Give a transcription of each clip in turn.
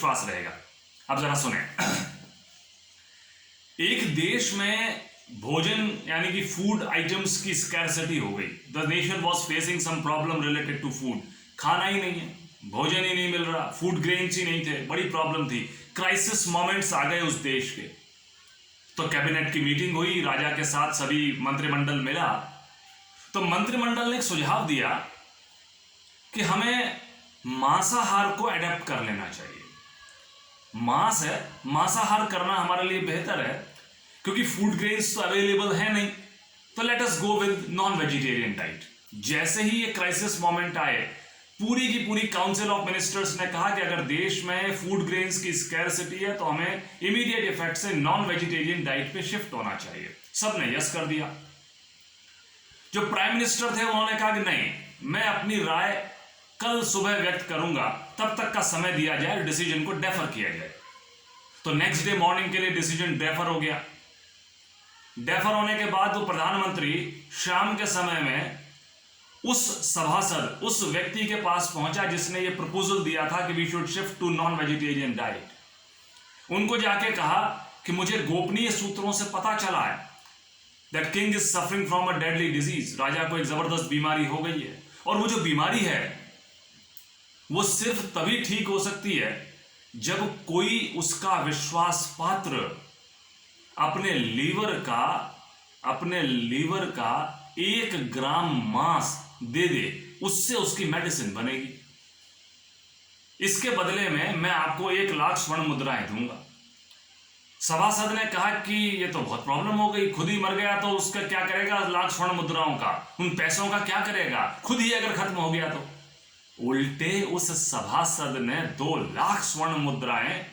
विश्वास रहेगा। अब जरा सुने। एक देश में भोजन यानी कि फूड आइटम्स की स्कैरसिटी हो गई। The nation was facing some problem related to food. खाना ही नहीं है, भोजन ही नहीं मिल रहा, फूड ग्रेन्स ही नहीं थे, बड़ी प्रॉब्लम थी। क्राइसिस मोमेंट्स आ गए उस देश के। तो कैबिनेट की मीटिंग हुई, राजा के साथ सभी मंत्रिमंडल मिला। तो मंत्रिमंडल ने एक सुझाव दिया कि हमें मांसाहार को अडेप्ट कर लेना चाहिए। मांस है, मांसाहार करना हमारे लिए बेहतर है, क्योंकि फूड ग्रेन्स तो अवेलेबल है नहीं। तो let us go with non vegetarian diet. जैसे ही ये क्राइसिस मोमेंट आए, पूरी की पूरी काउंसिल ऑफ मिनिस्टर्स ने कहा कि अगर देश में फूड ग्रेन्स की स्कैरसिटी है तो हमें इमीडिएट इफेक्ट से नॉन वेजिटेरियन डाइट पे शिफ्ट होना चाहिए। सबने यस कर दिया। जो प्राइम मिनिस्टर थे उन्होंने कहा कि नहीं, मैं अपनी राय कल सुबह व्यक्त करूंगा, तब तक का समय दिया जाए, डिसीजन को डेफर किया जाए। तो नेक्स्ट डे मॉर्निंग के लिए डिसीजन डेफर हो गया। डेफर होने के बाद वो प्रधानमंत्री शाम के समय में उस सभासद, उस व्यक्ति के पास पहुंचा जिसने ये प्रपोजल दिया था कि we should shift to non vegetarian diet. उनको जाके कहा कि मुझे गोपनीय सूत्रों से पता चला है that king is suffering from a deadly disease. राजा को एक जबरदस्त बीमारी हो गई है, और वो जो बीमारी है वो सिर्फ तभी ठीक हो सकती है जब कोई उसका विश्वास पात्र अपने लीवर का 1 ग्राम मांस दे दे, उससे उसकी मेडिसिन बनेगी। इसके बदले में मैं आपको 1 लाख स्वर्ण मुद्राएं दूंगा। सभासद ने कहा कि ये तो बहुत प्रॉब्लम हो गई, खुद ही मर गया तो उसका क्या करेगा, लाख स्वर्ण मुद्राओं का, उन पैसों का क्या करेगा, खुद ही अगर खत्म हो गया तो। उल्टे उस सभासद ने 2 लाख स्वर्ण मुद्राएं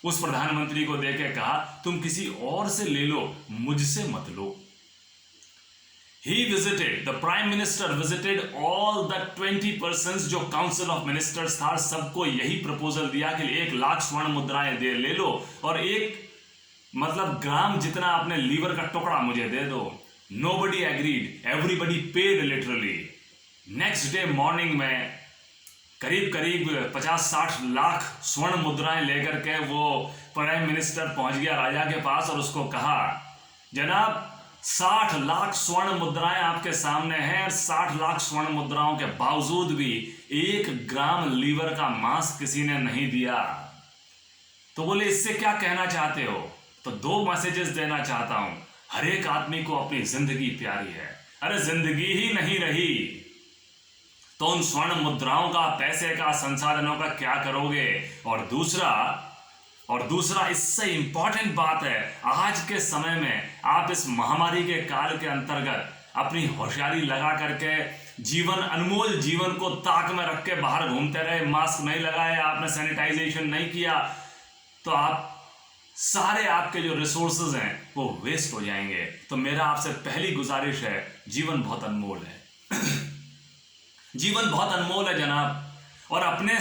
उस प्रधानमंत्री को देके कहा, तुम किसी और से ले लो, मुझसे मत लो। The Prime Minister visited all the 20 persons जो काउंसिल ऑफ मिनिस्टर्स था, सबको यही प्रपोजल दिया कि 1 लाख स्वर्ण मुद्राएं ले लो, और 1 ग्राम जितना अपने लीवर का टुकड़ा मुझे दे दो। Nobody agreed, everybody paid literally। Next day morning में करीब 50-60 लाख स्वर्ण मुद्राएं लेकर के वो प्राइम मिनिस्टर पहुंच गया राजा के पास, और उसको कहा, जनाब 60 लाख स्वर्ण मुद्राएं आपके सामने हैं, और 60 लाख स्वर्ण मुद्राओं के बावजूद भी 1 ग्राम लीवर का मांस किसी ने नहीं दिया। तो बोले, इससे क्या कहना चाहते हो? तो 2 मैसेजेस देना चाहता हूं। हर एक आदमी को अपनी जिंदगी प्यारी है। अरे जिंदगी ही नहीं रही तो उन स्वर्ण मुद्राओं का, पैसे का, संसाधनों का क्या करोगे? और दूसरा इससे इंपॉर्टेंट बात है, आज के समय में आप इस महामारी के काल के अंतर्गत अपनी होशियारी लगा करके अनमोल जीवन को ताक में रख के बाहर घूमते रहे, मास्क नहीं लगाए, आपने सैनिटाइजेशन नहीं किया, तो सारे आपके जो रिसोर्सेज हैं वो वेस्ट हो जाएंगे। तो मेरा आपसे पहली गुजारिश है, जीवन बहुत अनमोल है। जीवन बहुत अनमोल है जनाब, और अपने